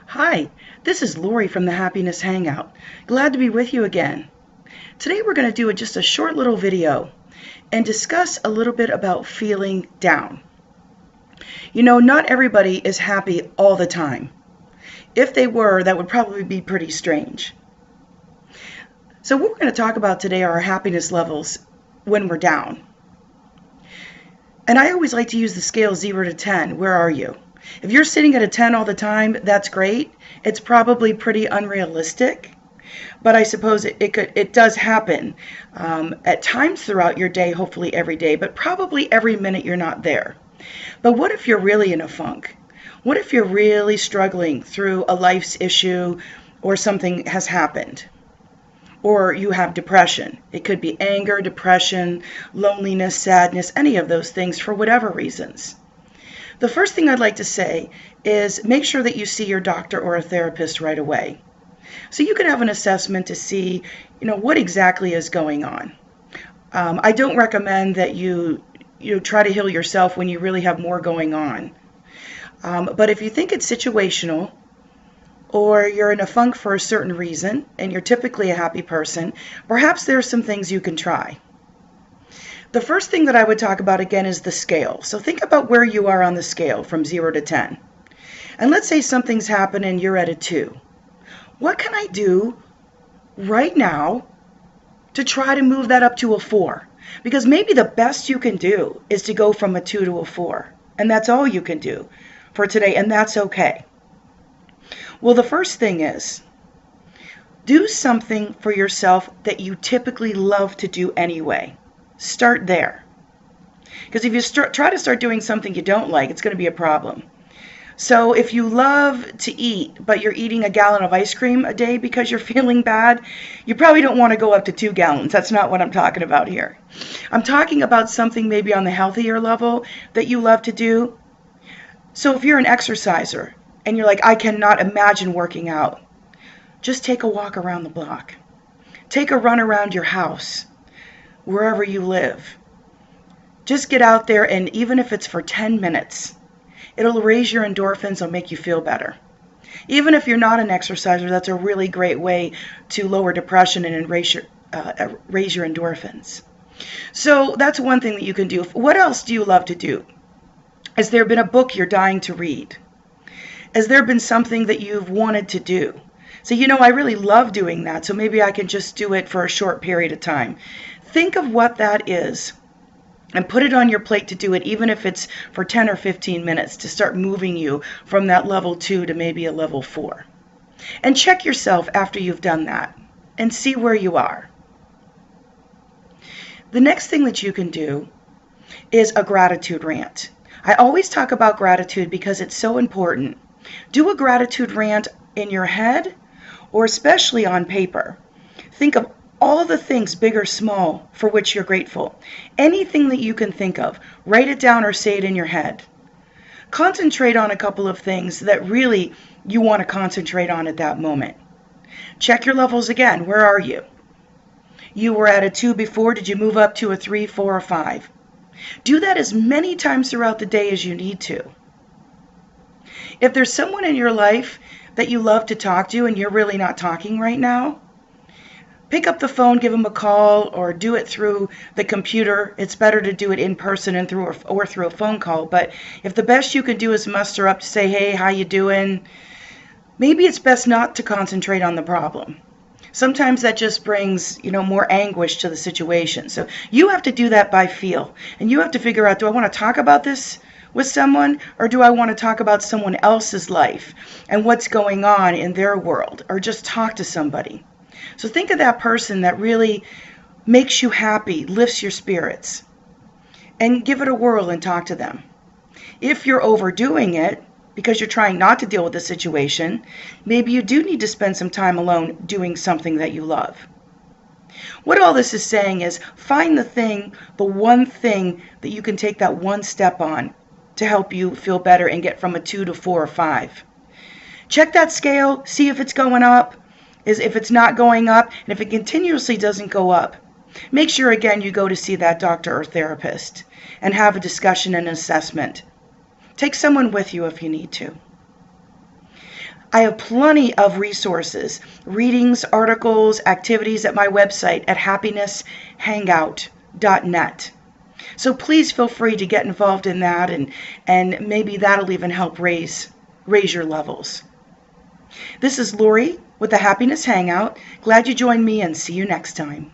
Hi, this is Lori from the Happiness Hangout. Glad to be with you again. Today we're going to do just a short little video and discuss a little bit about feeling down. You know, not everybody is happy all the time. If they were, that would probably be pretty strange. So what we're going to talk about today are our happiness levels when we're down. And I always like to use the scale 0 to 10. Where are you? If you're sitting at a 10 all the time, that's great. It's probably pretty unrealistic, but I suppose it does happen at times throughout your day, hopefully every day, but probably every minute you're not there. But what if you're really in a funk? What if you're really struggling through a life's issue or something has happened? Or you have depression. It could be anger, depression, loneliness, sadness, any of those things for whatever reasons. The first thing I'd like to say is make sure that you see your doctor or a therapist right away. So you can have an assessment to see, what exactly is going on. I don't recommend that you try to heal yourself when you really have more going on. But if you think it's situational, or you're in a funk for a certain reason, and you're typically a happy person, perhaps there are some things you can try. The first thing that I would talk about again is the scale. So think about where you are on the scale from 0 to 10. And let's say something's happened and you're at a 2. What can I do right now to try to move that up to a 4? Because maybe the best you can do is to go from a 2 to a 4. And that's all you can do for today, and that's okay. Well, the first thing is, do something for yourself that you typically love to do anyway. Start there. Because if you try to start doing something you don't like, it's going to be a problem. So if you love to eat, but you're eating a gallon of ice cream a day because you're feeling bad, you probably don't want to go up to 2 gallons. That's not what I'm talking about here. I'm talking about something maybe on the healthier level that you love to do. So if you're an exerciser and you're like, I cannot imagine working out, just take a walk around the block. Take a run around your house, wherever you live. Just get out there, and even if it's for 10 minutes, it'll raise your endorphins, it'll make you feel better. Even if you're not an exerciser, that's a really great way to lower depression and raise your endorphins. So that's one thing that you can do. What else do you love to do? Has there been a book you're dying to read? Has there been something that you've wanted to do? So, I really love doing that, so maybe I can just do it for a short period of time. Think of what that is and put it on your plate to do it, even if it's for 10 or 15 minutes, to start moving you from that level 2 to maybe a level 4. And check yourself after you've done that and see where you are. The next thing that you can do is a gratitude rant. I always talk about gratitude because it's so important. Do a gratitude rant in your head or especially on paper. Think of all the things, big or small, for which you're grateful. Anything that you can think of, write it down or say it in your head. Concentrate on a couple of things that really you want to concentrate on at that moment. Check your levels again. Where are you? You were at a 2 before. Did you move up to a 3, 4, or 5? Do that as many times throughout the day as you need to. If there's someone in your life that you love to talk to and you're really not talking right now, pick up the phone, give them a call, or do it through the computer. It's better to do it in person and through a phone call. But if the best you can do is muster up to say, hey, how you doing? Maybe it's best not to concentrate on the problem. Sometimes that just brings, more anguish to the situation. So you have to do that by feel. And you have to figure out, do I want to talk about this with someone, or do I want to talk about someone else's life and what's going on in their world, or just talk to somebody? So think of that person that really makes you happy, lifts your spirits, and give it a whirl and talk to them. If you're overdoing it because you're trying not to deal with the situation, maybe you do need to spend some time alone doing something that you love. What all this is saying is find the one thing that you can take that one step on to help you feel better and get from a 2 to 4 or 5. Check that scale, see if it's going up. If it's not going up, and if it continuously doesn't go up, make sure again you go to see that doctor or therapist and have a discussion and assessment. Take someone with you if you need to. I have plenty of resources, readings, articles, activities at my website at happinesshangout.net. So please feel free to get involved in that, and maybe that'll even help raise your levels. This is Lori with the Happiness Hangout. Glad you joined me, and see you next time.